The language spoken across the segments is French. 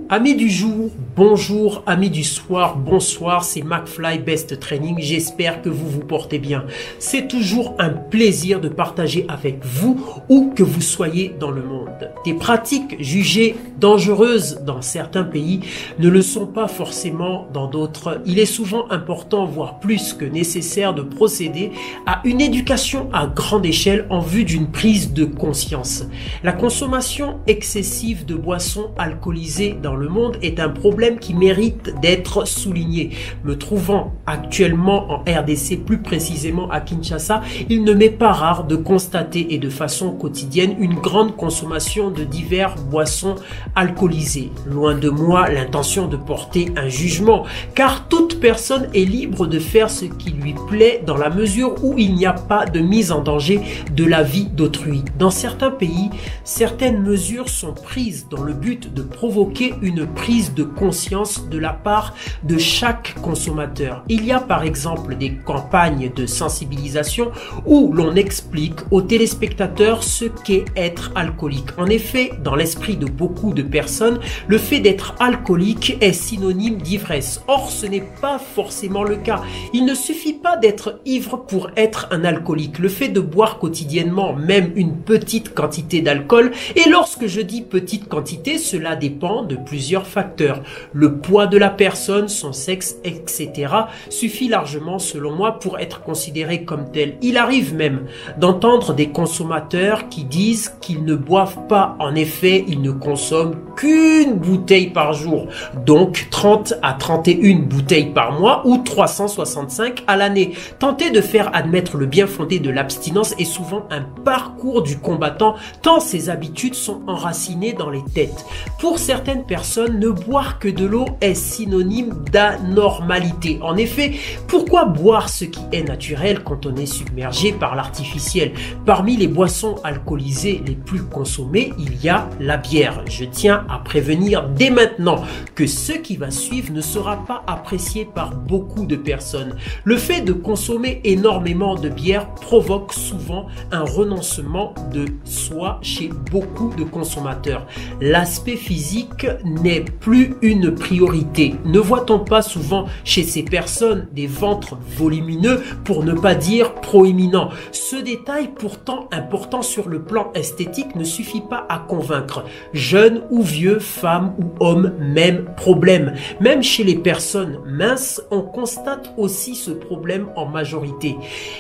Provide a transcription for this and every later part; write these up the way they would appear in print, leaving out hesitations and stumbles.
Amis du jour, bonjour, amis du soir, bonsoir, c'est McFly Best Training, j'espère que vous vous portez bien. C'est toujours un plaisir de partager avec vous où que vous soyez dans le monde. Des pratiques jugées dangereuses dans certains pays ne le sont pas forcément dans d'autres. Il est souvent important, voire plus que nécessaire, de procéder à une éducation à grande échelle en vue d'une prise de conscience. La consommation excessive de boissons alcoolisées dans le monde est un problème qui mérite d'être souligné. Me trouvant actuellement en RDC, plus précisément à Kinshasa, il ne m'est pas rare de constater et de façon quotidienne une grande consommation de diverses boissons alcoolisées. Loin de moi l'intention de porter un jugement, car toute personne est libre de faire ce qui lui plaît dans la mesure où il n'y a pas de mise en danger de la vie d'autrui. Dans certains pays, certaines mesures sont prises dans le but de provoquer une prise de conscience de la part de chaque consommateur. Il y a par exemple des campagnes de sensibilisation où l'on explique aux téléspectateurs ce qu'est être alcoolique. En effet, dans l'esprit de beaucoup de personnes, le fait d'être alcoolique est synonyme d'ivresse. Or, ce n'est pas forcément le cas. Il ne suffit pas d'être ivre pour être un alcoolique. Le fait de boire quotidiennement, même une petite quantité d'alcool, et lorsque je dis petite quantité, cela dépend de plusieurs facteurs. Le poids de la personne, son sexe, etc. suffit largement, selon moi, pour être considéré comme tel. Il arrive même d'entendre des consommateurs qui disent qu'ils ne boivent pas. En effet, ils ne consomment qu'une bouteille par jour, donc 30 à 31 bouteilles par mois ou 365 à l'année. Tenter de faire admettre le bien fondé de l'abstinence est souvent un parcours du combattant, tant ces habitudes sont enracinées dans les têtes. Pour certaines personnes, ne boire que de l'eau est synonyme d'anormalité. En effet, pourquoi boire ce qui est naturel quand on est submergé par l'artificiel? Parmi les boissons alcoolisées les plus consommées, il y a la bière. Je tiens à prévenir dès maintenant que ce qui va suivre ne sera pas apprécié par beaucoup de personnes. Le fait de consommer énormément de bière provoque souvent un renoncement de soi chez beaucoup de consommateurs. L'aspect physique n'est plus une priorité. Ne voit-on pas souvent chez ces personnes des ventres volumineux, pour ne pas dire proéminents? Ce détail, pourtant important sur le plan esthétique, ne suffit pas à convaincre. Jeunes ou vieux, femmes ou hommes, même problème. Même chez les personnes minces, on constate aussi ce problème en majorité.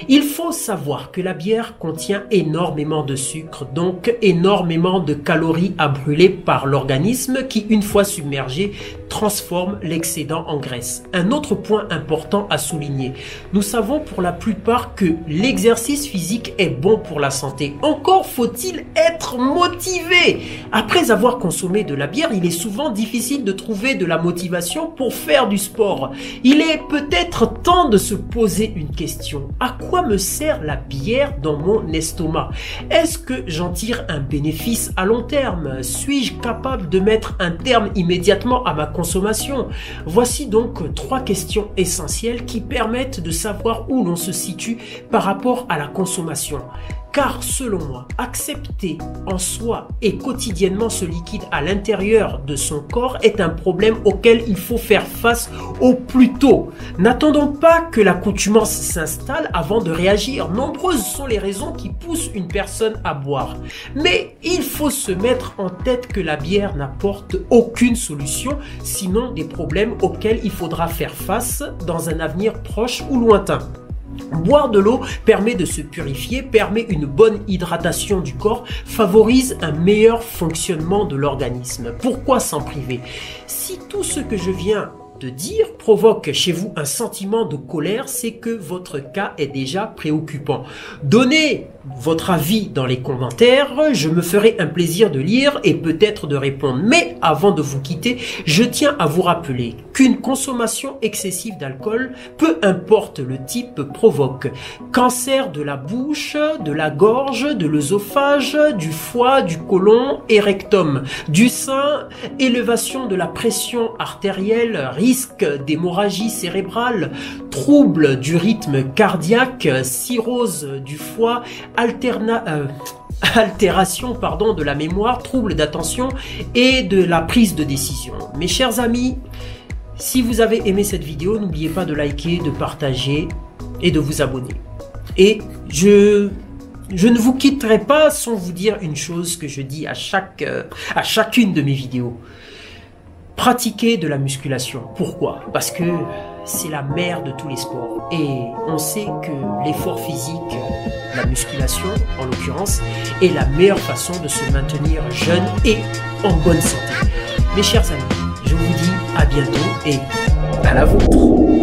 Il faut savoir que la bière contient énormément de sucre, donc énormément de calories à brûler par l'organisme qui, une fois submergé, transforme l'excédent en graisse. Un autre point important à souligner. Nous savons pour la plupart que l'exercice physique est bon pour la santé. Encore faut-il être motivé. Après avoir consommé de la bière, il est souvent difficile de trouver de la motivation pour faire du sport. Il est peut-être temps de se poser une question. À quoi me sert la bière dans mon estomac? Est-ce que j'en tire un bénéfice à long terme? Suis-je capable de mettre un terme immédiatement à ma consommation? Voici donc 3 questions essentielles qui permettent de savoir où l'on se situe par rapport à la consommation. Car selon moi, accepter en soi et quotidiennement ce liquide à l'intérieur de son corps est un problème auquel il faut faire face au plus tôt. N'attendons pas que l'accoutumance s'installe avant de réagir. Nombreuses sont les raisons qui poussent une personne à boire. Mais il faut se mettre en tête que la bière n'apporte aucune solution, sinon des problèmes auxquels il faudra faire face dans un avenir proche ou lointain. Boire de l'eau permet de se purifier, permet une bonne hydratation du corps, favorise un meilleur fonctionnement de l'organisme. Pourquoi s'en priver? Si tout ce que je viens de dire provoque chez vous un sentiment de colère, c'est que votre cas est déjà préoccupant. Donnez votre avis dans les commentaires, je me ferai un plaisir de lire et peut-être de répondre. Mais avant de vous quitter, je tiens à vous rappeler qu'une consommation excessive d'alcool, peu importe le type, provoque cancer de la bouche, de la gorge, de l'œsophage, du foie, du côlon et rectum, du sein, élévation de la pression artérielle, risque d'hémorragie cérébrale, troubles du rythme cardiaque, cirrhose du foie, altération pardon, de la mémoire, troubles d'attention et de la prise de décision. Mes chers amis, si vous avez aimé cette vidéo, n'oubliez pas de liker, de partager et de vous abonner. Et je ne vous quitterai pas sans vous dire une chose que je dis à chacune de mes vidéos. Pratiquez de la musculation. Pourquoi? Parce que c'est la mère de tous les sports. Et on sait que l'effort physique, la musculation en l'occurrence, est la meilleure façon de se maintenir jeune et en bonne santé. Mes chers amis, je vous dis à bientôt et à la vôtre.